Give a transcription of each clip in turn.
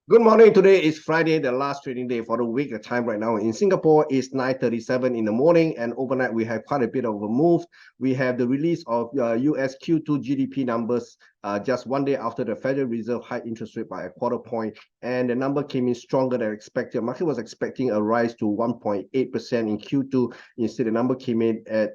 Good morning. Today is Friday, the last trading day for the week. The time right now in Singapore is 9:37 in the morning, and overnight we have quite a bit of a move. We have the release of US Q2 GDP numbers just one day after the Federal Reserve hiked interest rate by a quarter point, and the number came in stronger than expected. Market was expecting a rise to 1.8% in Q2. Instead, the number came in at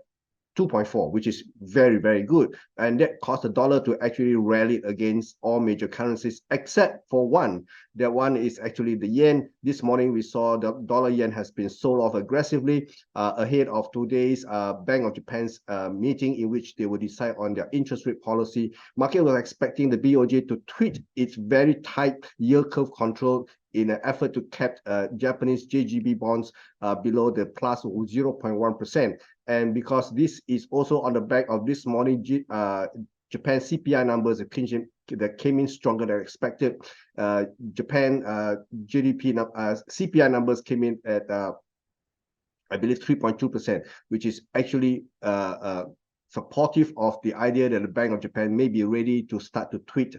2.4, which is very, very good. And that caused the dollar to actually rally against all major currencies, except for one. That one is actually the yen. This morning, we saw the dollar yen has been sold off aggressively ahead of today's Bank of Japan's meeting, in which they will decide on their interest rate policy. Market was expecting the BOJ to tweak its very tight yield curve control in an effort to cap Japanese JGB bonds below the plus 0.1%. And because this is also on the back of this morning Japan CPI numbers that came in stronger than expected. Japan GDP CPI numbers came in at I believe 3.2%, which is actually supportive of the idea that the Bank of Japan may be ready to start to tweak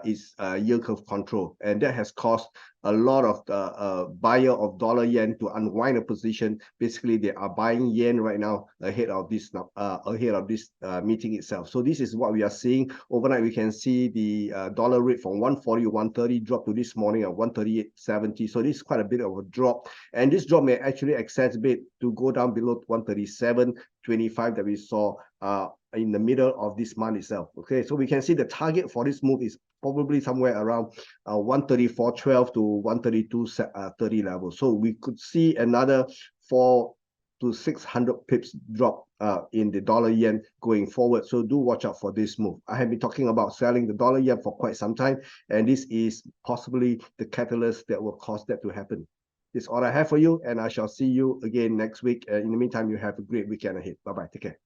its yield curve control. And that has caused a lot of the buyer of dollar yen to unwind a position. Basically, they are buying yen right now ahead of this meeting itself. So this is what we are seeing. Overnight, we can see the dollar rate from 140, 130 drop to this morning at 138.70. So this is quite a bit of a drop. And this drop may actually exacerbate to go down below 137.25 that we saw in the middle of this month itself. Okay, so we can see the target for this move is probably somewhere around 134.12 to 132.30 level. So we could see another 400 to 600 pips drop in the dollar yen going forward. So do watch out for this move. I have been talking about selling the dollar yen for quite some time, and this is possibly the catalyst that will cause that to happen. This is all I have for you, and I shall see you again next week. In the meantime, you have a great weekend ahead. Bye-bye. Take care.